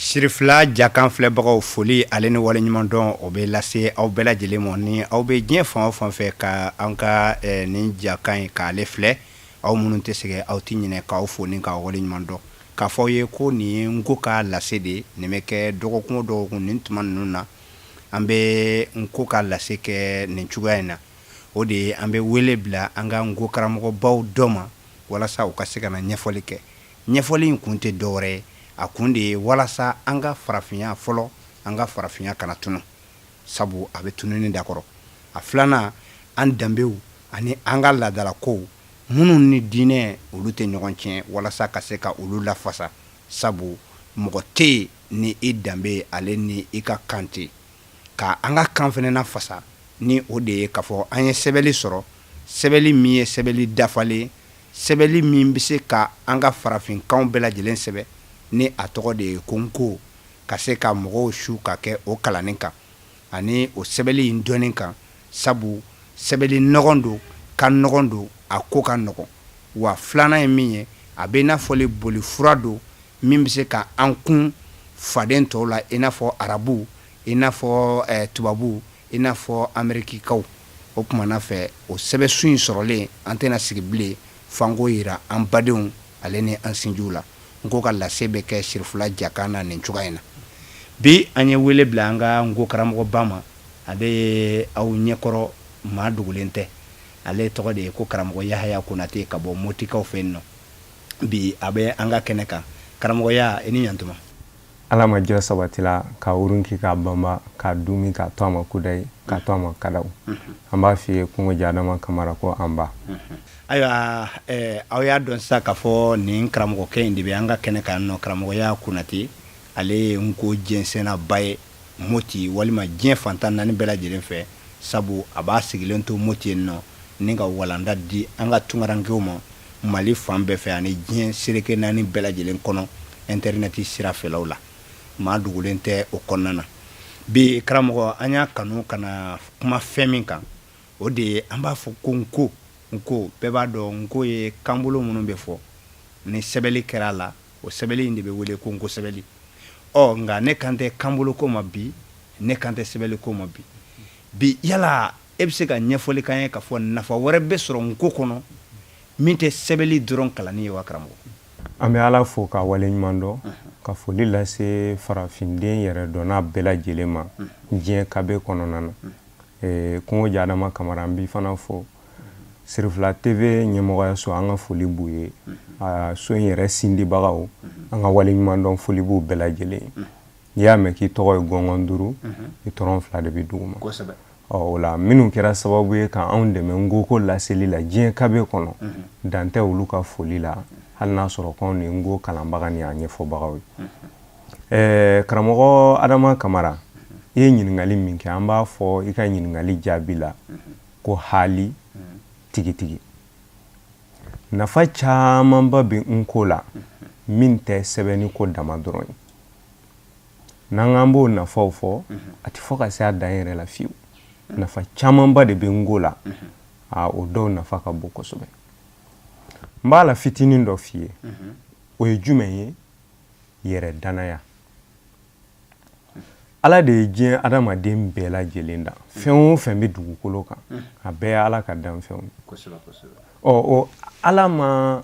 Sirifila Jakan filɛbagaw foli ale ni waleɲuman dɔn o bɛ lase aw bɛɛ lajɛlen ma ni aw bɛ diɲɛ fan o fan fɛ ka an ka nin jakan in k'ale filɛ aw minnu tɛ sɛgɛn aw tɛ ɲinɛ k'aw fo ni k'aw waleɲuman dɔn k'a fɔ aw ye ko nin ye Nko ka lase de nin bɛ kɛ dɔgɔkun o dɔgɔkun nin tuma ninnu na an bɛ Nko ka lase kɛ nin cogoya in na o de ye an bɛ wele bila an ka Nko karamɔgɔbaw dɔ ma walasa u ka se ka na ɲɛfɔli kɛ ɲɛfɔli in kun tɛ dɔwɛrɛ ye a kun de ye walasa an ka farafinya fɔlɔ an ka farafinya kana tunu sabu a bɛ tununi dakɔrɔ a filanan an danbew ani an ka laadalakow minnu ni diinɛ olu tɛ ɲɔgɔn tiɲɛ walasa ka se ka olu lafasa sabu mɔgɔ tɛ yen ni i danbe ale ni i ka kan tɛ ka an ka kan fana lafasa ni o de ye k'a fɔ an ye sɛbɛnni sɔrɔ sɛbɛnni min ye sɛbɛnni dafalen sɛbɛnni min bɛ se ka an ka farafinkanw bɛɛ lajɛlen sɛbɛn ni a tɔgɔ de ye ko Nko ka se ka mɔgɔw su ka kɛ o kalannin kan ani o sɛbɛnni in dɔnni kan sabu sɛbɛnni nɔgɔn don ka nɔgɔn don a ko ka nɔgɔn wa filanan ye min ye a bɛ i n'a fɔ boli fura don min bɛ se ka an kun faden tɔw la i n'a fɔ arabu i n'a fɔ tubabu i n'a fɔ amerikikaw o kumana fɛ o sɛbɛnsu in sɔrɔlen an tɛna sigi bilen fanko yira an badenw ale ni an sinjiw la Nko ka lase bɛ kɛ Sirifila Jakan na nin cogoya in na bi an ye wele bila an ka Nko karamɔgɔba ma ale ye aw ɲɛkɔrɔ maa dogolen tɛ ale tɔgɔ de ye ko karamɔgɔ Yahaya Konate ka bɔ Motikaw fɛ yen nɔ bi a bɛ an ka kɛnɛ kan karamɔgɔya i ni ɲantuma Ala ma jɔ sabatila ka urunki ka bamba ka dumi ka to ama kudai ka to ama kadaw an b'a f'i ye kungo jadama kamara ko an ba ayiwa aw y'a dɔn sisan k'a fɔ nin karamɔgɔkɛ in de bɛ an ka kɛnɛ kan nɔ karamɔgɔya Konate ale ye Nko jɛnsɛnnaba ye Moti walima diɲɛ fantan naani bɛɛ lajɛlen fɛ sabu a b'a sigilen to Moti yen nɔ ni ka walanda di an ka tunkarankew ma Mali fan bɛɛ fɛ ani diɲɛ seleke naani bɛɛ lajɛlen kɔnɔ internet sira fɛlaw la maa dogolen tɛ o kɔnɔna na bi karamɔgɔ an y'a kanu kana kuma fɛn min kan o de ye an b'a fɔ ko Nko bɛɛ b'a dɔn Nko ye kanbolo minnu bɛ fɔ ni sɛbɛnni kɛra a la o sɛbɛnni in de bɛ wele ko Nko sɛbɛnni nka ne kan tɛ kanbolo ko ma bi ne kan tɛ sɛbɛnni ko ma bi yala e bɛ se ka ɲɛfɔli k'an ye k'a fɔ nafa wɛrɛ bɛ sɔrɔ Nko kɔnɔ min tɛ sɛbɛnni dɔrɔn kalanni ye wa karamɔgɔ an bɛ Ala fo ka waleɲuman dɔn ka foli lase farafinden yɛrɛ dɔn n'a bɛɛ lajɛlen ma diɲɛ kabe kɔnɔna na kungo jadama kamara an b'i fana fo Sirifila TV ɲɛmɔgɔya so an ka foli b'u ye so in yɛrɛ sindibagaw an ka waleɲuman dɔn foli b'u bɛɛ lajɛlen n'i y'a mɛn k'i tɔgɔ ye gɔngɔn duuru i tɔrɔn fila de bɛ duguma o la minnu kɛra sababu ye ka anw dɛmɛ Nko ko laseli la diɲɛ kabe kɔnɔ dan tɛ olu ka foli la hali n'a sɔrɔ k'anw ni Nko kalanbaga ni a ɲɛfɔbagaw ye karamɔgɔ Adama Kamara i ye ɲininkali min kɛ an b'a fɔ i ka ɲininkali jaabi la ko hali tigitigi nafa camanba bɛ Nko la min tɛ sɛbɛnni ko dama dɔrɔn ye n'an k'an b'o nafaw fɔ a tɛ fɔ ka se a dan yɛrɛ la fiyewu nafa camanba de bɛ Nko la o dɔw nafa ka bon kosɛbɛ n b'a la fitinin dɔ f'i ye o ye jumɛn ye yɛrɛ danaya Ala de ye diɲɛ adamaden bɛɛ lajɛlen da fɛn o fɛn bɛ dugukolo kan a bɛɛ ye Ala ka danfɛnw o Ala ma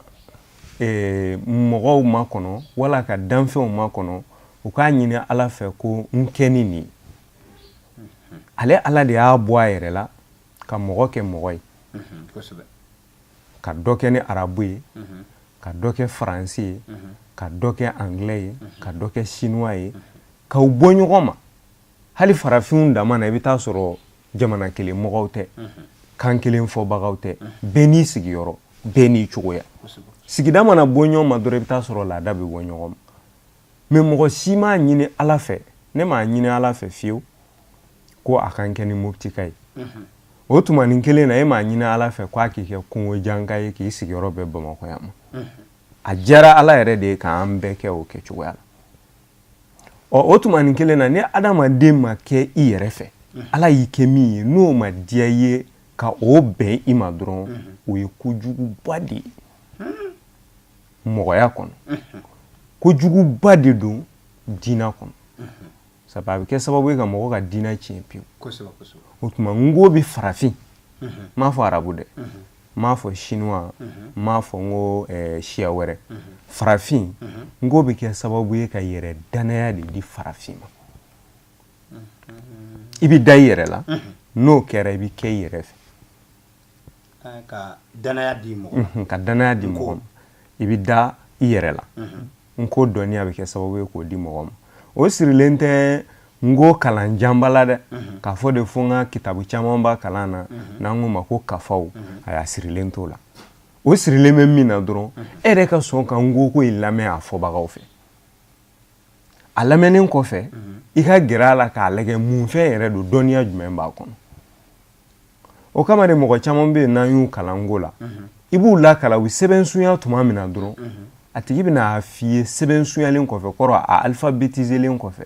mɔgɔw ma kɔnɔ wala ka danfɛnw ma kɔnɔ u k'a ɲini Ala fɛ ko n kɛ ni nin ale Ala de y'a bɔ a yɛrɛ la ka mɔgɔ kɛ mɔgɔ ye ka dɔ kɛ ni arabu ye ka dɔ kɛ faransi ye ka dɔ kɛ anglais ye ka dɔ kɛ chinois ye k'aw bɔ ɲɔgɔn ma hali farafinw dama na i bɛ taa sɔrɔ jamana kelen mɔgɔw tɛ kan kelen fɔbagaw tɛ bɛɛ n'i sigiyɔrɔ bɛɛ n'i cogoya sigida mana bɔ ɲɔgɔn ma dɔrɔn i bɛ taa sɔrɔ laada bɛ bɔ ɲɔgɔn ma mais mɔgɔ si m'a ɲini Ala fɛ ne m'a ɲini Ala fɛ fiyewu ko a kan kɛ ni Motika ye o tumanin kelen na e m'a ɲini Ala fɛ ko a k'i kɛ kungo janka ye k'i sigiyɔrɔ bɛ Bamakɔ yan ma a diyara Ala yɛrɛ de ye k'an bɛɛ kɛ o kɛcogoya la o tumanin kelen na ni adamaden ma kɛ i yɛrɛ fɛ Ala y'i kɛ min ye n'o ma diya i ye ka o bɛn i ma dɔrɔn o ye kojuguba de ye mɔgɔya kɔnɔ kojuguba de don diina kɔnɔ sabu a bɛ kɛ sababu ye ka mɔgɔ ka diina tiɲɛ pewu o tuma ngo bɛ farafin m'a fɔ arabu dɛ m'a fɔ chinois m'a fɔ ngo siya wɛrɛ farafin ngo bɛ kɛ sababu ye ka yɛrɛ danaya de di farafin ma i bɛ da i yɛrɛ la n'o kɛra i bɛ kɛ i yɛrɛ fɛ ka danaya di mɔgɔ ka danaya di mɔgɔ ma i bɛ da i yɛrɛ la nko dɔnniya bɛ kɛ sababu ye k'o di mɔgɔ ma o sirilen tɛ ngo kalan janba la dɛ k'a fɔ de fo n ka kitabu caman b'a kalan na n'an k'o ma ko kafaw a y'a sirilen t'o la o sirilen bɛ min na dɔrɔn e yɛrɛ ka sɔn ka ngo ko in lamɛn a fɔbagaw fɛ a lamɛnnen kɔfɛ i ka gɛrɛ a la k'a lajɛ mun fɛn yɛrɛ don dɔnniya jumɛn b'a kɔnɔ o kama de mɔgɔ caman bɛ yen n'an y'u kalan ngo la i b'u lakala u sɛbɛn sunya tuma min na dɔrɔn a tigi bɛna f'i ye sɛbɛn sunyalen kɔfɛ kɔrɔ a alphabétiselen kɔfɛ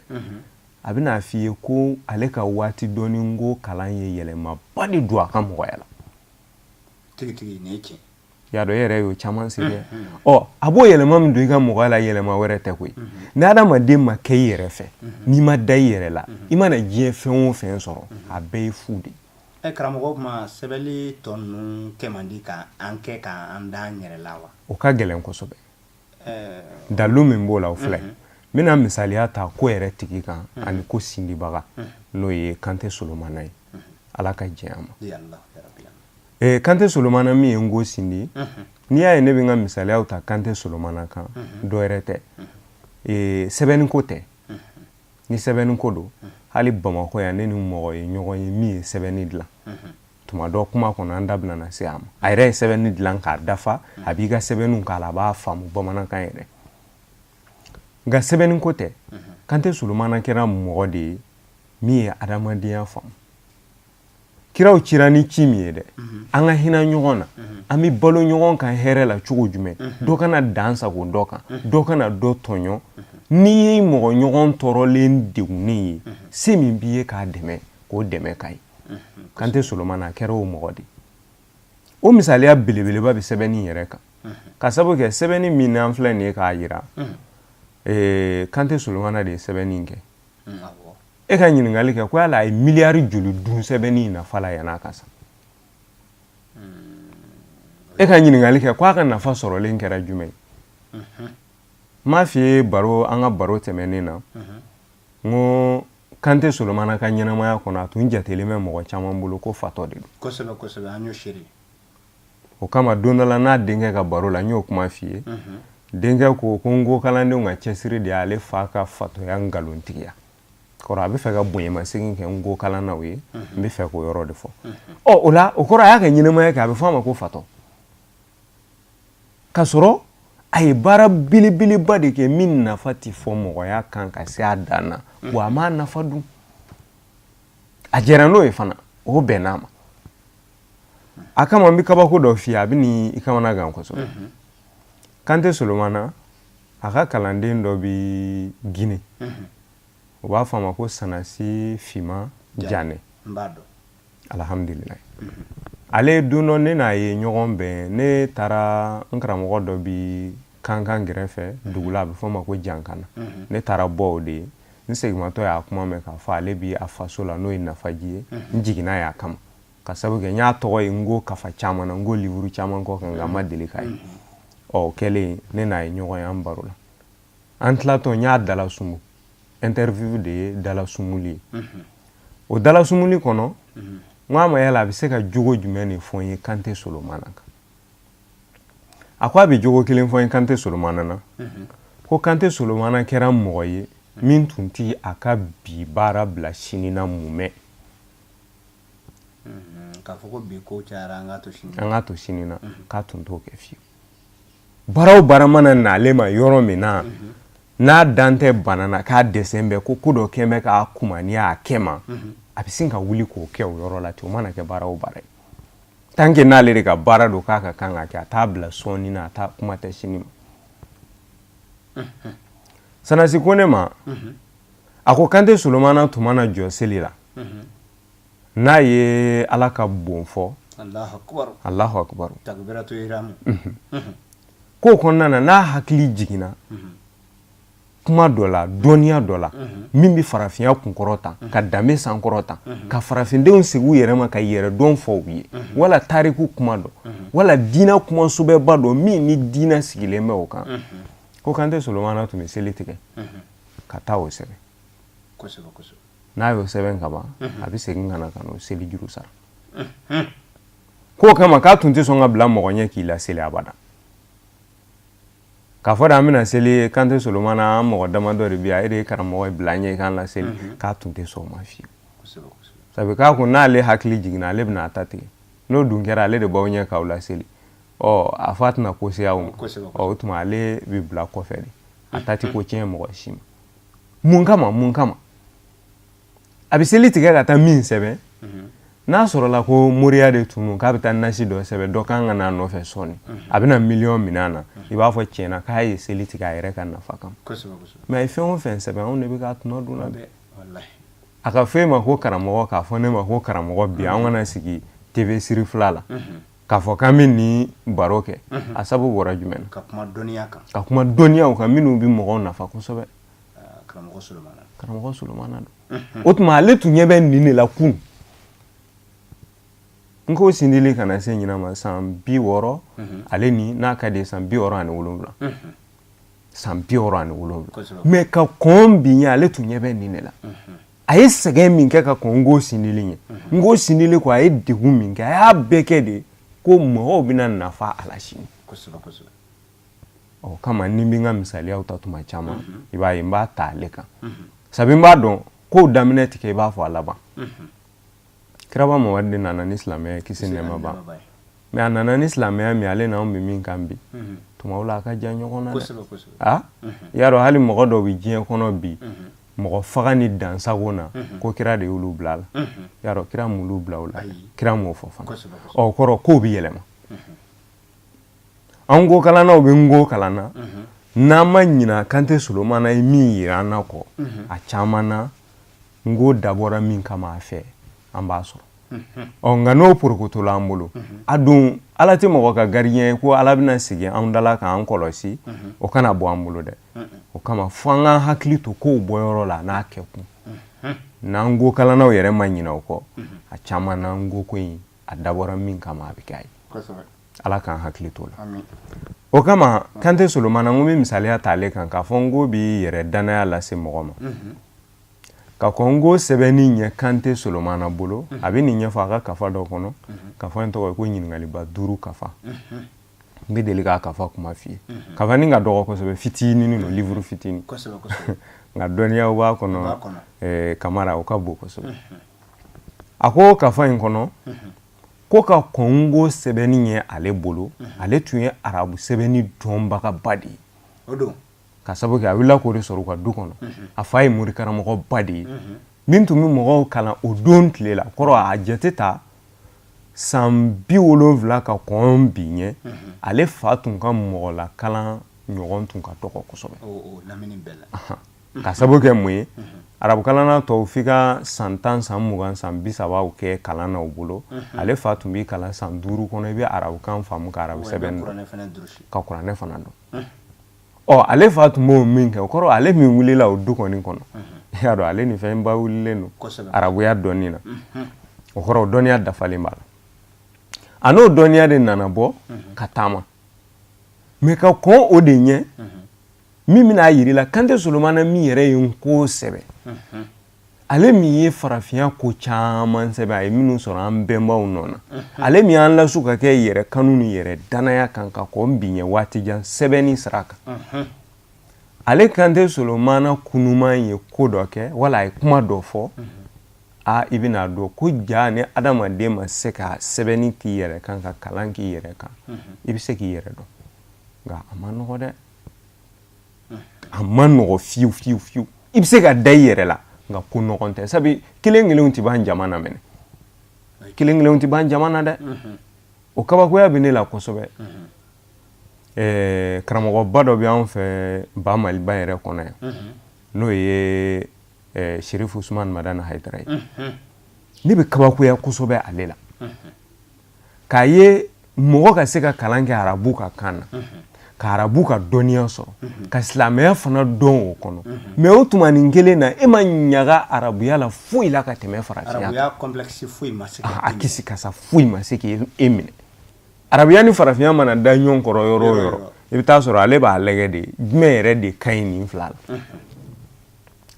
a bɛna f'i ye ko ale ka waati dɔɔni ngo kalan ye yɛlɛmaba de don a ka mɔgɔya la tigi ni tiɲɛ y'a dɔn e yɛrɛ y'o caman se dɛ a b'o yɛlɛma min don i ka mɔgɔya la yɛlɛma wɛrɛ tɛ koyi ni adamaden ma kɛ i yɛrɛ fɛ n'i ma da i yɛrɛ la i mana diɲɛ fɛn o fɛn sɔrɔ a bɛɛ ye fu de karamɔgɔ ma sɛbɛnni tɔ ninnu kɛ man di k'an kɛ k'an da an yɛrɛ la wa o ka gɛlɛn kosɛbɛ dalu min b'o la o filɛ n bɛna misaliya ta ko yɛrɛ tigi kan ani ko sindibaga n'o ye Kante Solomana ye ala ka diɲɛ a ma Kante Solomana min ye ngo sindi n'i y'a ye ne bɛ n ka misaliyaw ta Kante Solomana kan dɔ yɛrɛ tɛ sɛbɛnni ko tɛ ni sɛbɛnni ko don hali Bamakɔ yan ne ni mɔgɔ ye ɲɔgɔn ye min ye sɛbɛnni dilan tuma dɔ kuma kɔnɔ an da bɛna se a ma a yɛrɛ ye sɛbɛnni dilan k'a dafa a b'i ka sɛbɛnniw k'a la a b'a faamu bamanankan yɛrɛ nka sɛbɛnni ko tɛ Kante Solomana kɛra mɔgɔ de ye min ye adamadenya faamu kiraw cira ni ci min ye dɛ an ka hinɛ ɲɔgɔn na an bɛ balo ɲɔgɔn kan hɛrɛ la cogo jumɛn dɔ kana dan sago dɔ kan dɔ kana dɔ tɔɲɔ n'i ye mɔgɔ ɲɔgɔn tɔɔrɔlen degunnen ye se min b'i ye k'a dɛmɛ k'o dɛmɛ ka ye Kante Solomana a kɛra o mɔgɔ de o misaliya belebeleba bɛ sɛbɛnni yɛrɛ kan ka sababu kɛ sɛbɛnni min n'an filɛ nin ye k'a jira Kante Solomana de ye sɛbɛnni in kɛ e ka ɲininkali kɛ ko yala a ye miliyari joli dun sɛbɛnni in nafa la yan'a ka sa e ka ɲininkali kɛ ko a ka nafa sɔrɔlen kɛra jumɛn ye m'a f'i ye an ka baro tɛmɛnen na n ko Kante Solomana ka ɲɛnamaya kɔnɔ a tun jatelen bɛ mɔgɔ caman bolo ko fatɔ de don kosɛbɛ an y'o seri o kama don dɔ la n'a denkɛ ka baro la n y'o kuma f'i ye denkɛ ko ngo kalandenw ka cɛsiri de y'ale fa ka fatɔya ngalontigiya kɔrɔ a bɛ fɛ ka bonyamasegin kɛ ngo kalannaw ye n bɛ fɛ k'o yɔrɔ de fɔ o la o kɔrɔ a y'a ka ɲɛnamaya kɛ a bɛ fɔ a ma ko fatɔ ka sɔrɔ a ye baara belebeleba de kɛ min nafa tɛ fɔ mɔgɔya kan ka se a dan na wa a m'a nafa dun a jɛra n'o ye fana o bɛnn'a ma a kama n bɛ kabako dɔ f'i ye a bɛ n'i kamana gan kosɛbɛ Kante Solomana a ka kalanden dɔ bɛ Guinée o b'a fɔ a ma ko Sanasi Fima Jane alhamdulilayi ale don dɔ ne n'a ye ɲɔgɔn bɛn ne taara n karamɔgɔ dɔ bi kankan gɛrɛfɛ dugu la a bɛ fɔ o ma ko Jankana ne taara bɔ o de ye n segimatɔ y'a kuma mɛn k'a fɔ ale bi a faso la n'o ye Nafaji ye n jiginna y'a kama ka sababu kɛ n y'a tɔgɔ ye n ko kafa caman na n ko livuru caman kɔ kan nka n ma deli k'a ye o kɛlen ne n'a ye ɲɔgɔn ye an baro la an tilatɔ n y'a dala sumu interview de ye dala sumuli ye o dala sumuli kɔnɔ n k'a ma yala a bɛ se ka jogo jumɛn de fɔ n ye Kante Solomana kan a ko a bɛ jogo kelen fɔ n ye Kante Solomana na ko Kante Solomana kɛra mɔgɔ ye min tun ti a ka bi baara bila sini na mumɛ k'a fɔ ko bi ko cayara an k'a to sini na k'a tun t'o kɛ fiyewu baara o baara mana n'ale ma yɔrɔ min na n'a dan tɛ bana na k'a dɛsɛ bɛ ko dɔ kɛ bɛ k'a kuma n'i y'a kɛ ma a bɛ sin ka wuli k'o kɛ o yɔrɔ la ten o mana kɛ baara o baara ye tant que n'ale de ka baara don k'a ka kan ka kɛ a t'a bila sɔɔni na a t'a kuma tɛ sini ma Sanasi ko ne ma a ko Kante Solomana tun mana jɔ seli la n'a ye Ala ka bon fɔ Allahu Akbar takbiratu ihram k'o kɔnɔna na n'a hakili jiginna kuma dɔ la dɔnniya dɔ la min bɛ farafinya kunkɔrɔta ka danbe sankɔrɔta ka farafindenw sigi u yɛrɛ ma ka yɛrɛ dɔn fɔ u ye wala tariku kuma dɔ wala diinɛ kumasɛbɛba dɔ min ni diinɛ sigilen bɛ o kan ko Kante Solomana tun bɛ seli tigɛ ka taa o sɛbɛn n'a y'o sɛbɛn ka ban a bɛ segin ka na ka n'o seli juru sara k'o kama k'a tun tɛ sɔn ka bila mɔgɔ ɲɛ k'i la seli abada k'a fɔ de an bɛna seli Kante Solomana an mɔgɔ damadɔ de bɛ a e de ye karamɔgɔ ye bila ɲɛ k'an la seli k'a tun tɛ sɔn o ma fiyewu sabu k'a kun n'ale hakili jiginna ale bɛna a ta tigɛ n'o dun kɛra ale de b'aw ɲɛ k'aw la seli a fa tɛna ko se aw ma o tuma ale bɛ bila kɔfɛ de a ta tɛ ko tiɲɛ mɔgɔ si ma mun kama a bɛ seli tigɛ ka taa min sɛbɛn n'a sɔrɔla ko moriya de tunu k'a bɛ taa nasi dɔ sɛbɛn dɔ kan ka n'a nɔfɛ sɔɔni a bɛna miliyɔn minɛ na i b'a fɔ tiɲɛna k'a ye seli tigɛ a yɛrɛ ka nafa kama mɛ a ye fɛn o fɛn sɛbɛn anw de bɛ k'a tuma dun na dɛ a ka fɔ e ma ko karamɔgɔ k'a fɔ ne ma ko karamɔgɔ bi an kana sigi TV siri fila la k'a fɔ k'an bɛ nin baro kɛ a sabu bɔra jumɛn na ka kuma dɔnniyaw kan minnu bɛ mɔgɔw nafa kosɛbɛ karamɔgɔ Solomana don o tuma ale tun ɲɛ bɛ nin de la kun n ko sindili kana se ɲina ma san 60 ale ni n'a ka di san 67 san 67 mais ka kɔn bi ɲɛ ale tun ɲɛ bɛ nin de la a ye sɛgɛn min kɛ ka kɔn n ko sindili ɲɛ n ko sindili ko a ye degun min kɛ a y'a bɛɛ kɛ de ko mɔgɔw bɛna nafa a la sini o kama ni bɛ n ka misaliyaw ta tuma caman i b'a ye n b'a ta ale kan sabu n b'a dɔn kow daminɛ tigɛ i b'a fɔ a laban Kiraba Mamadu nana ni silamɛya kisi nɛɛma ban mais a nana ni silamɛya min ale n'anw bɛ min kan bi tuma o la a ka jan ɲɔgɔn na dɛ y'a dɔn hali mɔgɔ dɔw bɛ diɲɛ kɔnɔ bi mɔgɔ faga ni dansago na ko kira de y'olu bila la y'a dɔn kira m'olu bila o la kira m'o fɔ fana o kɔrɔ kow bɛ yɛlɛma an ko kalannaw bɛ n ko kalanna n'an ma ɲina Kante Solomana ye min yira an na kɔ a caman na n ko dabɔra min kama a fɛ an b'a sɔrɔ nka n'o porokotola an bolo a dun ala tɛ mɔgɔ ka gardien ko ala bɛna sigi an dala k'an kɔlɔsi o kana bɔ an bolo dɛ o kama fo an k'an hakili to kow bɔyɔrɔ la n'a kɛ kun n'an ko kalannaw yɛrɛ ma ɲina o kɔ a caman na n ko ko in a dabɔra min kama a bɛ kɛ a ye ala k'an hakili to la o kama Kante Solomana n ko bɛ misaliya ta ale kan k'a fɔ n ko bɛ yɛrɛ danaya lase mɔgɔ ma ka Kongo sɛbɛnni ɲɛ Kante Solomana bolo a bɛ nin ɲɛfɔ a ka kafa dɔ kɔnɔ kafa in tɔgɔ ye ko ɲininkaliba 5 kafa n bɛ deli k'a kafa kuma f'i ye kafa nin ka dɔgɔ kosɛbɛ fitinin no livre fitinin nka dɔnniyaw b'a kɔnɔ kamara o ka bon kosɛbɛ a ko kafa in kɔnɔ ko ka Kongo sɛbɛnni ɲɛ ale bolo ale tun ye arabu sɛbɛnni dɔnbagaba de ye ka sabu kɛ a wulila k'o de sɔrɔ u ka du kɔnɔ a fa ye mori karamɔgɔba de ye min tun bɛ mɔgɔw kalan o don tile la kɔrɔ a jate ta san 70 ka kɔn bi ɲɛ ale fa tun ka mɔgɔ la kalan ɲɔgɔn tun ka dɔgɔ kosɛbɛ ka sabu kɛ mun ye arabu kalanna tɔw f'i ka san 10 san 20 san 30 kɛ kalan na u bolo ale fa tun b'i kalan san 5 kɔnɔ i bɛ arabukan faamu ka arabu sɛbɛn dɔn ka kuranɛ fana dɔn ale fa tun b'o min kɛ o kɔrɔ ale min wulila o du kɔni kɔnɔ y'a dɔn ale ni fɛn ba wulilen don arabuya dɔnni na o kɔrɔ o dɔnniya dafalen b'a la a n'o dɔnniya de nana bɔ ka taama mais ka kɔn o de ɲɛ min bɛna yiri la Kante Solomana min yɛrɛ ye n ko sɛbɛn ale min ye farafinya ko caman sɛbɛn a ye minnu sɔrɔ an bɛnbaw nɔ na ale min y'an lasu ka kɛ yɛrɛ kanu ni yɛrɛ danaya kan ka kɔn bi ɲɛ waati jan sɛbɛnni sira kan ale Kante Solomana kunuman ye ko dɔ kɛ wala a ye kuma dɔ fɔ i bɛna dɔn ko ja ni adamaden ma se ka sɛbɛnni k'i yɛrɛ kan ka kalan k'i yɛrɛ kan i bɛ se k'i yɛrɛ dɔn nka a ma nɔgɔ dɛ a ma nɔgɔ fiyewu fiyewu fiyewu i bɛ se ka da i yɛrɛ la nka ko nɔgɔn tɛ sabu kelen-kelenw tɛ ban jamana minɛ kelen-kelenw tɛ ban jamana dɛ o kabakoya bɛ ne la kosɛbɛ karamɔgɔba dɔ bɛ anw fɛ ba Maliba yɛrɛ kɔnɔ yan n'o ye Sherifu Usman Madana Haidara ye ne bɛ kabakoya kosɛbɛ ale la k'a ye mɔgɔ ka se ka kalan kɛ arabu ka kan na ka arabu ka dɔnniya sɔrɔ ka silamɛya fana dɔn o kɔnɔ mais o tuma nin kelen na e ma ɲaga arabuya la foyi la ka tɛmɛ farafinya arabuya complexe foyi ma se a kisi kasa foyi ma se k'e minɛ arabuya ni farafinya mana da ɲɔgɔn kɔrɔ yɔrɔ o yɔrɔ i bɛ taa sɔrɔ ale b'a lagɛ de jumɛn yɛrɛ de ka ɲi nin fila la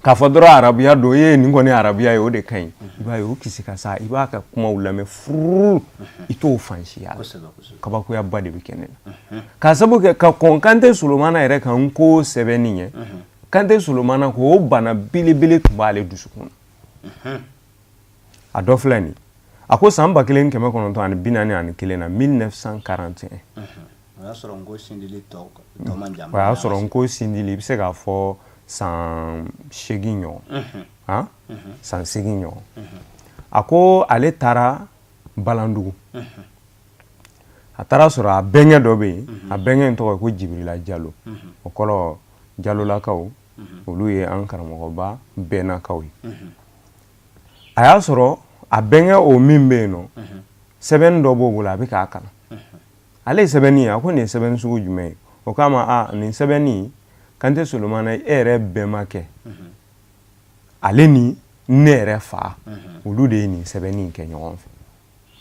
k'a fɔ dɔrɔn arabuya don e nin kɔni arabuya ye o de ka ɲi i b'a ye o kisi kasa i b'a ka kumaw lamɛn furu i t'o fansiya la kabakoyaba de bɛ kɛ ne la k'a sababu kɛ ka kɔn Kante Solomana yɛrɛ kan ko sɛbɛnni ye Kante Solomana ko o bana belebele tun b'ale dusukun na a dɔ filɛ nin a ko san 1941 na 1941 o y'a sɔrɔ nko sindili tɔ man jan o y'a sɔrɔ nko sindili i bɛ se k'a fɔ san 8 ɲɔgɔn san 8 ɲɔgɔn a ko ale taara Balandugu a taara sɔrɔ a bɛnkɛ dɔ bɛ yen a bɛnkɛ in tɔgɔ ye ko Jibirila Jalo o kɔrɔ Jalolakaw olu ye an karamɔgɔba bɛnnakaw ye a y'a sɔrɔ a bɛnkɛ o min bɛ yen nɔ sɛbɛnni dɔ b'o bolo a bɛ k'a kalan ale ye sɛbɛnni ye a ko nin ye sɛbɛnni sugu jumɛn ye o k'a ma nin sɛbɛnni Kante Solomana e yɛrɛ bɛnbakɛ ale ni ne yɛrɛ fa olu de ye nin sɛbɛnni in kɛ ɲɔgɔn fɛ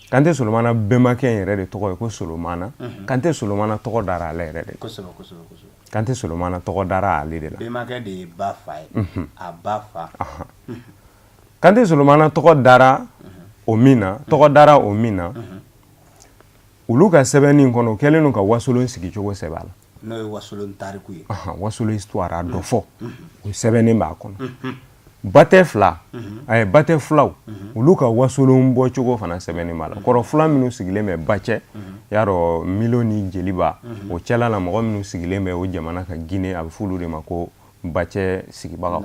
Kante Solomana bɛnbakɛ in yɛrɛ de tɔgɔ ye ko Solomana Kante Solomana tɔgɔ dara ale yɛrɛ de Kante Solomana tɔgɔ dara ale de la bɛnbakɛ de ye ba fa ye a ba fa Kante Solomana tɔgɔ dara o min na olu ka sɛbɛnni in kɔnɔ o kɛlen don ka wasolon sigi cogo sɛbɛn a la n'o ye wasolon tariku ye wasolon histoire a dɔ fɔ o sɛbɛnnen b'a kɔnɔ batɛ filaw olu ka wasolon bɔ cogo fana sɛbɛnnen b'a la kɔrɔ fila minnu sigilen bɛ Bacɛ y'a dɔn Milo ni Jeliba o cɛla la mɔgɔ minnu sigilen bɛ o jamana ka Guinée a bɛ f'olu de ma ko Bacɛ sigibagaw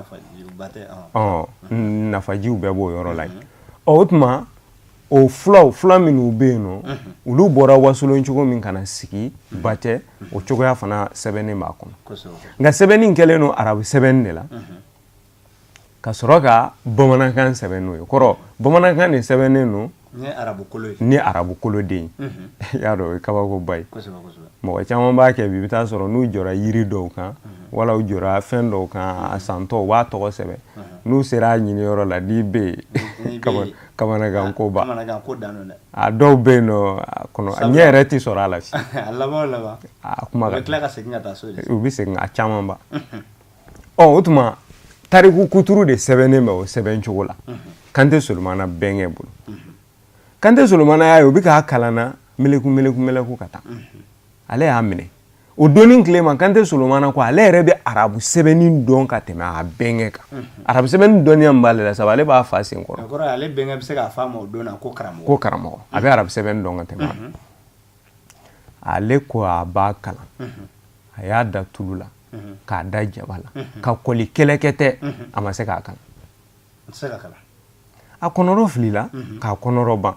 nafajiw bɛɛ b'o yɔrɔ la yen o tuma o fila minnu bɛ yen nɔ olu bɔra wasolon cogo min kana sigi Bacɛ o cogoya fana sɛbɛnnen b'a kɔnɔ nka sɛbɛnni in kɛlen don arabu sɛbɛnni de la ka sɔrɔ ka bamanankan sɛbɛn n'o ye kɔrɔ bamanankan de sɛbɛnnen don ni arabu koloden y'a dɔn o ye kabakoba ye mɔgɔ caman b'a kɛ bi i bɛ taa sɔrɔ n'u jɔra yiri dɔw kan wala u jɔra fɛn dɔw kan a santɔ u b'a tɔgɔ sɛbɛn n'u sera a ɲini yɔrɔ la n'i bɛ yen kamanagan ko ba a dɔw bɛ yen nɔ a ɲɛ yɛrɛ tɛ sɔrɔ a la a kuma ka u bɛ segin a caman ba o tuma tariku kuturu de sɛbɛnnen bɛ o sɛbɛn cogo la Kante Solomana bɛnkɛ bolo Kante Solomana y'a ye o bɛ k'a kalan na meleku ka taa ale y'a minɛ o donni tile ma Kante Solomana ko ale yɛrɛ bɛ arabu sɛbɛnni dɔn ka tɛmɛ a bɛnkɛ kan arabu sɛbɛnni dɔnniya min b'ale la sabu ale b'a fa sen kɔrɔ ale bɛnkɛ bɛ se k'a fɔ a ma o don na ko karamɔgɔ a bɛ arabu sɛbɛnni dɔn ka tɛmɛ ale ko a b'a kalan a y'a da tulu la k'a da jaba la ka kɔli kɛlɛkɛ tɛ a ma se k'a kalan a kɔnɔrɔ filila k'a kɔnɔrɔ ban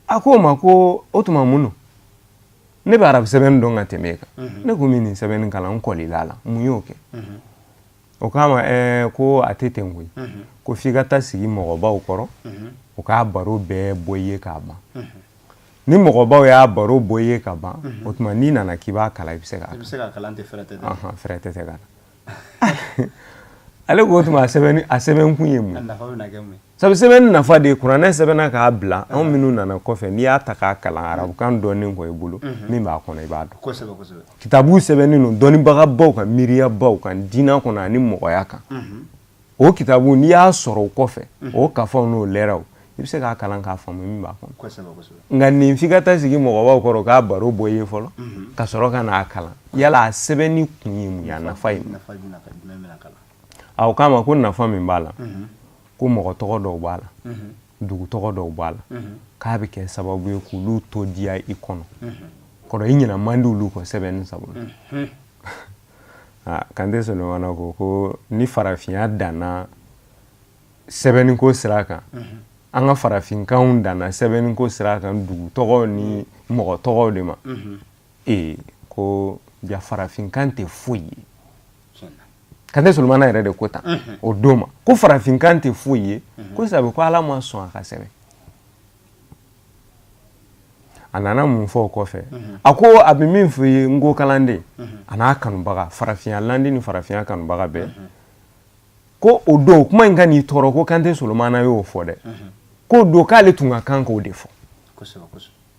a ko o ma ko o tuma mun don ne bɛ arabu sɛbɛnni dɔn ka tɛmɛ e kan ne ko min nin sɛbɛnni kalan n kɔlila a la mun y'o kɛ o k'a ma ko a tɛ ten koyi ko f'i ka taa sigi mɔgɔbaw kɔrɔ o k'a baro bɛɛ bɔ i ye k'a ban ni mɔgɔbaw y'a baro bɔ i ye ka ban o tuma n'i nana k'i b'a kalan i bɛ se k'a kalan tɛ fɛrɛ tɛ ka na ale ko o tuma a sɛbɛn kun ye mun sabu sɛbɛnni nafa de ye kuranɛ sɛbɛnna k'a bila anw minnu nana kɔfɛ n'i y'a ta k'a kalan arabukan dɔɔnin kɔ i bolo min b'a kɔnɔ i b'a dɔn kitabu sɛbɛnni don dɔnnibagabaw kan miiriyabaw kan diinɛ kɔnɔ ani mɔgɔya kan o kitabu n'i y'a sɔrɔ o kɔfɛ o kafaw n'o lɛraw i bɛ se k'a kalan k'a faamu min b'a kɔnɔ nka nin f'i ka taa sigi mɔgɔbaw kɔrɔ k'a baro bɔ i ye fɔlɔ ka sɔrɔ ka n'a kalan yala a sɛbɛnni kun ye mun ye a nafa ye mun o k'a ma ko nafa min b'a la ko mɔgɔ tɔgɔ dɔw b'a la dugu tɔgɔ dɔw b'a la k'a bɛ kɛ sababu ye k'olu to diya i kɔnɔ kɔrɔ i ɲinɛ man di olu kɔ sɛbɛnni sabu Kante Solomana ko ni farafinya danna sɛbɛnniko sira kan an ka farafinkanw danna sɛbɛnniko sira kan dugu tɔgɔw ni mɔgɔ tɔgɔw de ma ko ja farafinkan tɛ foyi ye Kante Solomana yɛrɛ de ko tan o don ma ko farafinkan tɛ foyi ye ko sabu ko Ala ma sɔn a ka sɛbɛn a nana mun fɔ o kɔfɛ a ko a bɛ min fɔ ye n ko kalanden a n'a kanubaga farafinya landi ni farafinya kanubaga bɛɛ ko o don kuma in ka n'i tɔɔrɔ ko Kante Solomana y'o fɔ dɛ ko don k'ale tun ka kan k'o de fɔ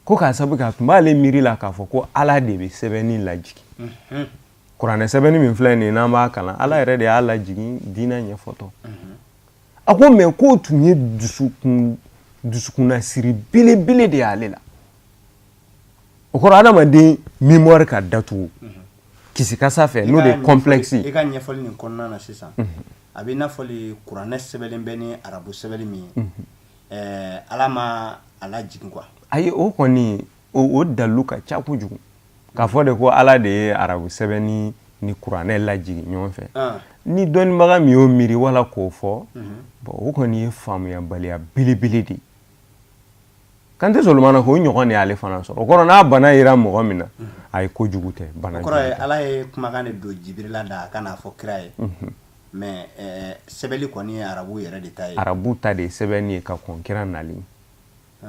ko k'a sababu k'a tun b'ale miiri la k'a fɔ ko Ala de bɛ sɛbɛnni lajigin kuranɛ sɛbɛnni min filɛ nin ye n'an b'a kalan Ala yɛrɛ de y'a lajigin diinɛ ɲɛfɔtɔ a ko mais k'o tun ye dusukunna siri belebele de y'ale la o kɔrɔ adamaden mémoire ka datugu kisi kasa fɛ n'o de ye complexe i ka ɲɛfɔli nin kɔnɔna na sisan a bɛ n'a fɔli kuranɛ sɛbɛnlen bɛ ni arabu sɛbɛnni min ye Ala ma a lajigin quoi ayi o kɔni o dalu ka ca kojugu k'a fɔ de ko Ala de ye arabu sɛbɛnni ni kuranɛ lajigin ɲɔgɔn fɛ ni dɔnnibaga min y'o miiri wala k'o fɔ bon o kɔni ye faamuyabaliya belebele de ye Kante Solomana ko ɲɔgɔn de y'ale fana sɔrɔ o kɔrɔ n'a bana yera mɔgɔ min na a ye kojugu tɛ bana kɔrɔ ye Ala ye kumakan de don Jibirila da a kana fɔ kira ye mais sɛbɛnni kɔni ye arabu yɛrɛ de ta ye arabu ta de ye sɛbɛnni ye ka kɔn kira nali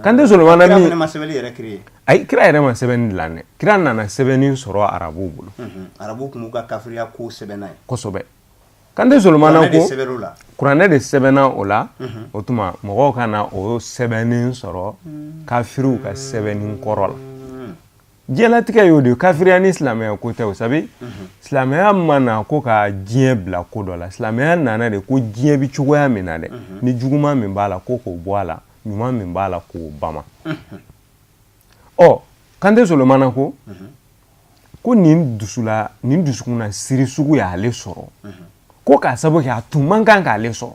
Kante Solomana kira fana ma sɛbɛnni yɛrɛ créé ayi kira yɛrɛ ma sɛbɛnni dilan dɛ kira nana sɛbɛnni sɔrɔ arabu bolo arabu kun b'u ka kafiriya ko sɛbɛnna ye kosɛbɛ Kante Solomana ko kuranɛ de sɛbɛnna o la o tuma mɔgɔw ka na o sɛbɛnni sɔrɔ kafiriw ka sɛbɛnni kɔrɔ la diɲɛlatigɛ y'o de kafiriya ni silamɛya ko tɛ o sabi silamɛya ma na ko ka diɲɛ bila ko dɔ la silamɛya nana de ko diɲɛ bi cogoya min na dɛ ni juguman min b'a la ko k'o bɔ a la ɲuman min b'a la k'o bama Kante Solomana ko nin dusukunna siri sugu y'ale sɔrɔ ko k'a sababu kɛ a tun man kan k'ale sɔrɔ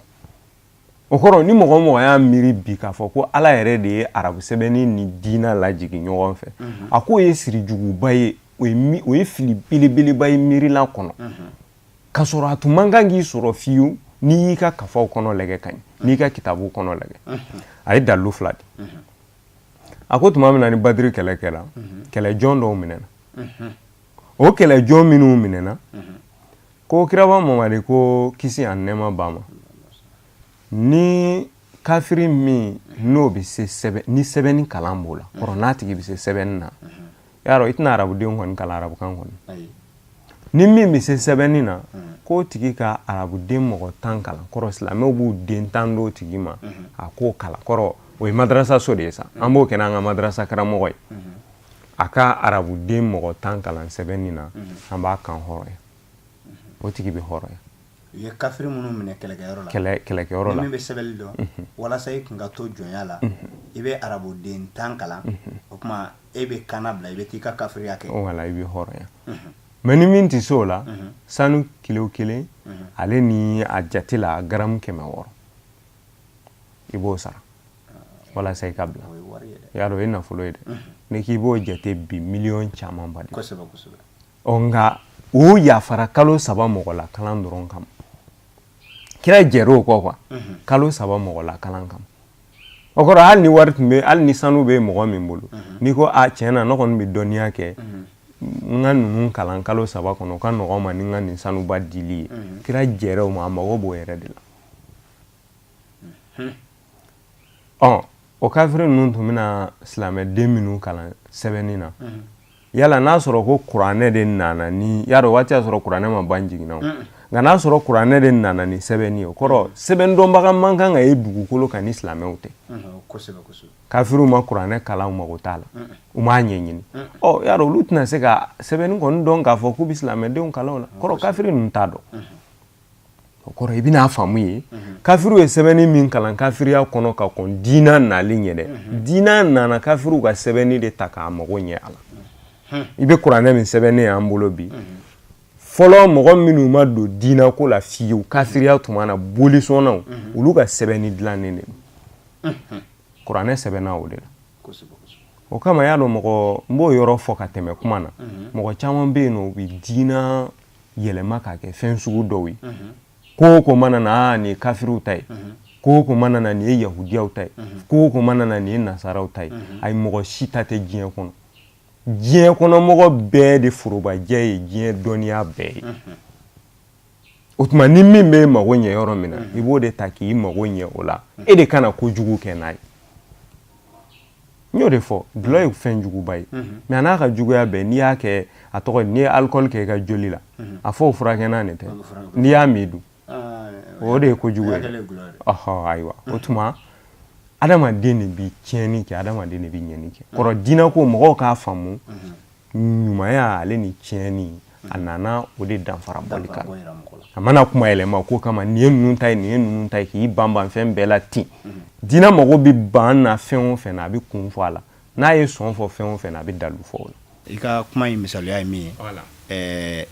o kɔrɔ ni mɔgɔ mɔgɔ y'a miiri bi k'a fɔ ko Ala yɛrɛ de ye arabu sɛbɛnni ni diina lajigin ɲɔgɔn fɛ a k'o ye sirijuguba ye o ye fili belebeleba ye miirila kɔnɔ k'a sɔrɔ a tun man kan k'i sɔrɔ fiyewu n'i y'i ka kafaw kɔnɔ lajɛ ka ɲɛ n'i ka kitabu kɔnɔ lajɛ a ye dalu fila di a ko tuma min na ni Badiri kɛlɛ kɛra kɛlɛjɔn dɔw minɛna o kɛlɛjɔn minnu minɛna ko Kiraba Mamadi ko kisi ani nɛɛma b'a ma ni kafiri min n'o bɛ se ni sɛbɛnni kalan b'o la kɔrɔ n'a tigi bɛ se sɛbɛnni na yarɔ i tɛna arabudenw kɔni kalan arabukan kɔni ni min bɛ se sɛbɛnni na k'o tigi ka arabuden mɔgɔ 10 kalan kɔrɔ silamɛw b'u den 10 d'o tigi ma a k'o kalan kɔrɔ o ye madrasa so de ye sa an b'o kɛ n'an ka madrasa karamɔgɔ ye a ka arabuden mɔgɔ 10 kalan sɛbɛnni na an b'a kan hɔrɔnya o tigi bɛ hɔrɔnya u ye kafiri minnu minɛ kɛlɛkɛyɔrɔ la min bɛ sɛbɛnni dɔn walasa i kun ka to jɔnya la i bɛ arabuden 10 kalan o kuma e bɛ kana bila i bɛ t'i ka kafiriya kɛ wala i bɛ hɔrɔnya mais ni min tɛ se o la sanu kilo 1 ale ni a jate la garamu 600 i b'o sara walasa i ka bila yarɔ o ye nafolo ye dɛ ni k'i b'o jate bi miliyɔn caman ba de nka o yafara kalo 3 mɔgɔ la kalan dɔrɔn kama kira jɛr'o kɔ quoi kalo 3 mɔgɔ la kalan kama o kɔrɔ hali ni wari tun bɛ hali ni sanu bɛ mɔgɔ min bolo n'i ko a tiɲɛna ne kɔni bɛ dɔnniya kɛ n ka ninnu kalan kalo 3 kɔnɔ o ka nɔgɔn ma ni n ka nin sanuba dili ye kira jɛr'o ma a mago b'o yɛrɛ de la o kafiri ninnu tun bɛna silamɛden minnu kalan sɛbɛnni na yala n'a sɔrɔ ko kuranɛ de nana ni yarɔ waati y'a sɔrɔ kuranɛ ma ban jiginna nka n'a sɔrɔ kuranɛ de nana ni sɛbɛnni ye o kɔrɔ sɛbɛn dɔnbaga man kan ka ye dugukolo kan ni silamɛw tɛ kafiriw ma kuranɛ kalan u mago t'a la u m'a ɲɛɲini yarɔ olu tɛna se ka sɛbɛnni kɔni dɔn k'a fɔ k'u bɛ silamɛdenw kalan o la kɔrɔ kafiri ninnu t'a dɔn o kɔrɔ i bɛn'a faamu ye kafiriw ye sɛbɛnni min kalan kafiriya kɔnɔ ka kɔn diina nali ɲɛ dɛ diina nana kafiriw ka sɛbɛnni de ta k'a mago ɲɛ a la i bɛ kuranɛ min sɛbɛnnen y'an bolo bi fɔlɔ mɔgɔ minnu ma don diina ko la fiyewu kafiriya tuma na bolisɔnnaw olu ka sɛbɛnni dilannen de don kuranɛ sɛbɛnna o de la o kama y'a dɔn mɔgɔ n b'o yɔrɔ fɔ ka tɛmɛ kuma na mɔgɔ caman bɛ yen nɔ u bɛ diina yɛlɛma k'a kɛ fɛn sugu dɔw ye ko o ko mana na nin ye kafiriw ta ye ko o ko mana na nin ye yahudiyaw ta ye ko o ko mana na nin ye nasaraw ta ye ayi mɔgɔ si ta tɛ diɲɛ kɔnɔ diɲɛ kɔnɔ mɔgɔ bɛɛ de forobajɛ ye diɲɛ dɔnniya bɛɛ ye o tuma ni min bɛ mago ɲɛ yɔrɔ min na i b'o de ta k'i mago ɲɛ o la e de kana kojugu kɛ n'a ye n'yo de fɔ dulɔ ye fɛn juguba ye mais a n'a ka juguya bɛɛ n'i y'a kɛ a tɔgɔ n'i ye alcool kɛ i ka joli la a fɔ o furakɛnna de tɛ n'i y'a min dun o de ye kojugu ye ayiwa o tuma adamaden de bi tiɲɛni kɛ adamaden de bi ɲɛni kɛ kɔrɔ diinɛ ko mɔgɔw k'a faamu ɲumanya ale ni tiɲɛni a nana o de danfara bɔli kan a mana kuma yɛlɛma ko kama nin ye ninnu ta ye nin ye ninnu ta ye k'i banban fɛn bɛɛ la ten diinɛ mago bi ban na fɛn o fɛn na a bi kun fɔ a la n'a ye sɔn fɔ fɛn o fɛn na a bi dalu fɔ o la i ka kuma in misaliya ye min ye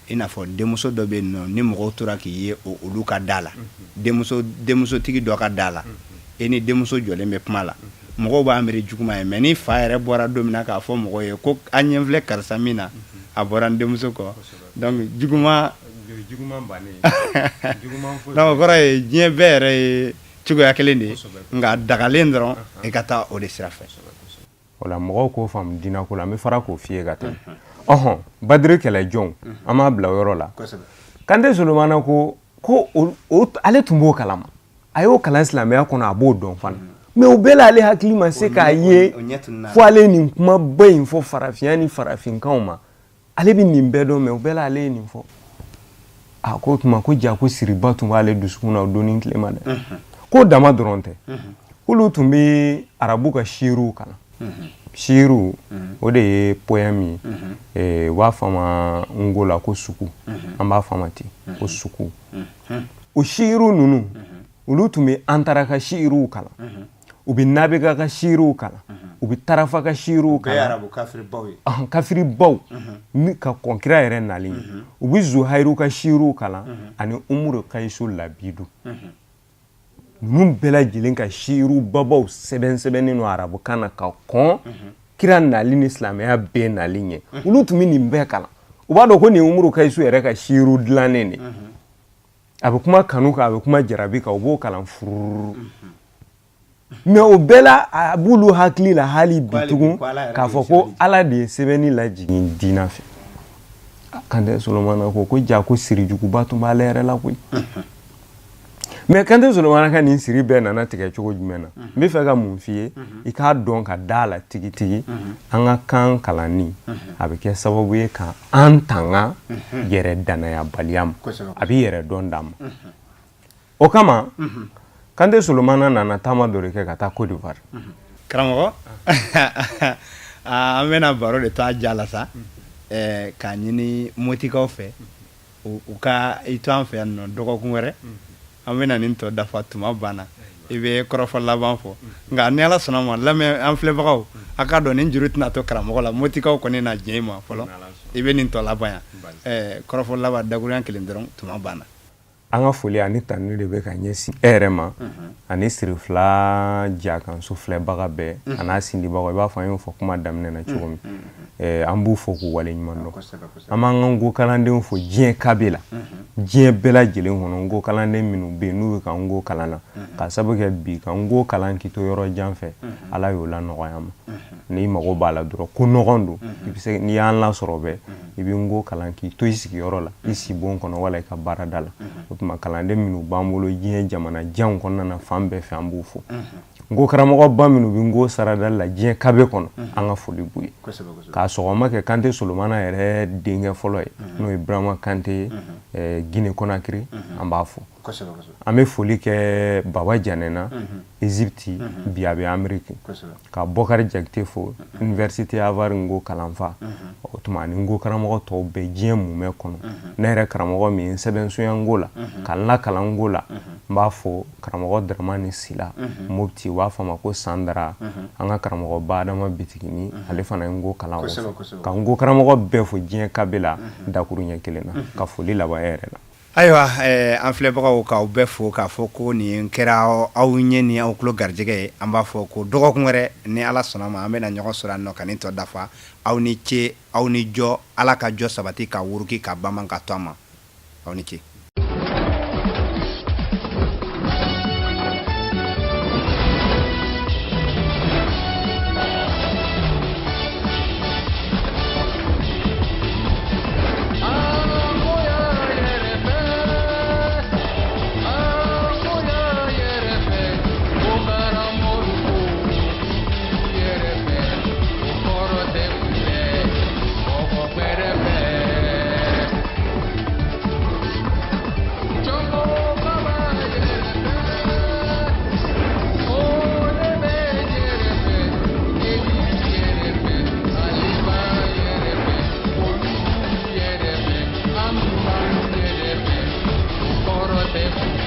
i n'a fɔ denmuso dɔ bɛ yen nɔ ni mɔgɔw tora k'i ye olu ka da la denmusotigi dɔ ka da la e ni denmuso jɔlen bɛ kuma la mɔgɔw b'a miiri juguman ye mais ni fa yɛrɛ bɔra don min na k'a fɔ mɔgɔw ye ko an ɲɛ filɛ karisa min na a bɔra n denmuso kɔ donc juguman bannen donc o kɔrɔ ye diɲɛ bɛɛ yɛrɛ ye cogoya kelen de ye nka dagalen dɔrɔn i ka taa o de sira fɛ o la mɔgɔw k'o faamu diinɛ ko la an bɛ fara k'o f'i ye ka tɛmɛ ɔhɔn badiri kɛlɛjɔnw an b'a bila o yɔrɔ la Kante Solomana ko ale tun b'o kalama a y'o kalan silamɛya kɔnɔ a b'o dɔn fana mais o bɛɛ la ale hakili ma se k'a ye fo ale nin kuma ba in fɔ farafinya ni farafinkanw ma ale bɛ nin bɛɛ dɔn mais o bɛɛ la ale ye nin fɔ a ko tuma ko ja ko siriba tun b'ale dusukun na o don ni tilema dɛ ko dama dɔrɔn tɛ k'olu tun bɛ arabu ka shiiruw kalan shiiru o de ye poème ye u b'a f'a ma ngo la ko suku an b'a f'a ma ten ko suku o shiiru ninnu olu tun bɛ antara ka shiiruw kalan u bɛ nabiga ka shiiruw kalan u bɛ tarafa ka shiiruw kalan kafiri baw ka kɔnkira yɛrɛ nalen ye u bɛ zuhairu ka shiiruw kalan ani umuru kaisu labidu ninnu bɛɛ lajɛlen ka shiiru babaw sɛbɛnnen no arabukan na ka kɔn kira nali ni silamɛya bɛɛ nali ɲɛ olu tun bɛ nin bɛɛ kalan u b'a dɔn ko nin umuru kaisu yɛrɛ ka shiiru dilannen de a bɛ kuma kanu kan a bɛ kuma jarabi kan u b'o kalan fururu mais o bɛɛ la a b'olu hakili la hali bi tugun k'a fɔ ko ala de ye sɛbɛnni lajigin diinɛ fɛ Kante Solomana ko ja ko sirijuguba tun b'ale yɛrɛ la koyi mais Kante Solomana ka nin siri bɛɛ nana tigɛ cogo jumɛn na n bɛ fɛ ka mun f'i ye i k'a dɔn ka da la tigitigi an ka kan kalanni a bɛ kɛ sababu ye ka an tanga yɛrɛ danayabaliya ma a bɛ yɛrɛ dɔn d'a ma o kama Kante Solomana nana taama dɔ de kɛ ka taa Côte d'Ivoire karamɔgɔ an bɛna baro de to a ja la sa k'a ɲini motikaw fɛ u ka i to an fɛ yan nɔ dɔgɔkun wɛrɛ an bɛna nin tɔ dafa tuma banna i bɛ kɔrɔfɔ laban fɔ nka ni ala sɔnna ma lamɛn an filɛbagaw a k'a dɔn nin juru tɛna to karamɔgɔ la motikaw kɔni na diɲɛ i ma fɔlɔ i bɛ nin tɔ laban yan kɔrɔfɔ laban dakuruɲɛ kelen dɔrɔn tuma banna an ka foli ani tanu de bɛ ka ɲɛsin e yɛrɛ ma ani siri fila jakanso filɛbaga bɛɛ a n'a sindibagaw i b'a fɔ an y'o fɔ kuma daminɛ na cogo min an b'u fɔ k'u wale ɲuman dɔn an b'an ka ngo kalandenw fɔ diɲɛ kabe la diɲɛ bɛɛ lajɛlen kɔnɔ ngo kalanden minnu bɛ yen n'u bɛ ka ngo kalan na ka sababu kɛ bi ka ngo kalan k'i to yɔrɔ jan fɛ ala y'o la nɔgɔya ma n'i mago b'a la dɔrɔn ko nɔgɔn don n'i y'an lasɔrɔ bɛɛ i bɛ ngo kalan k'i to i sigiyɔrɔ la i si bon kɔnɔ wala i ka baarada la o tuma kalanden minnu b'an bolo diɲɛ jamana janw kɔnɔna na fan bɛɛ fɛ an b'u fɔ ngo karamɔgɔba minnu bɛ ngo sarada la diɲɛ kabe kɔnɔ an ka foli b'u ye k'a sɔgɔma kɛ Kante Solomana yɛrɛ denkɛ fɔlɔ ye n'o ye Burama Kante ye Guinée Conakry an b'a fɔ an bɛ foli kɛ Baba Janɛna Egypte bi a bɛ Amérique ka Bɔkari Jakite fo Université Harvard ngo kalanfa o tuma ani ngo karamɔgɔ tɔw bɛɛ diɲɛ mumɛ kɔnɔ ne yɛrɛ karamɔgɔ min sɛbɛnsoya ngo la ka n lakalan ngo la n b'a fɔ karamɔgɔ Daramani Sila Mopti u b'a fɔ a ma ko Sandara an ka karamɔgɔ Badama Bitigini ale fana ye ngo kalan o fɔ ka ngo karamɔgɔ bɛɛ fɔ diɲɛ kabe la dakuru ɲɛ kelen na ka foli laban yɛrɛ la ayiwa an filɛbagaw k'aw bɛɛ fo k'a fɔ ko nin kɛra aw ɲɛ ni aw tulo garijɛgɛ ye an b'a fɔ ko dɔgɔkun wɛrɛ ni ala sɔnna ma an bɛna ɲɔgɔn sɔrɔ yan nɔ ka nin tɔ dafa aw ni ce aw ni jɔ ala ka jɔ sabati ka wuruki ka baman ka to an ma aw ni ce Thank you.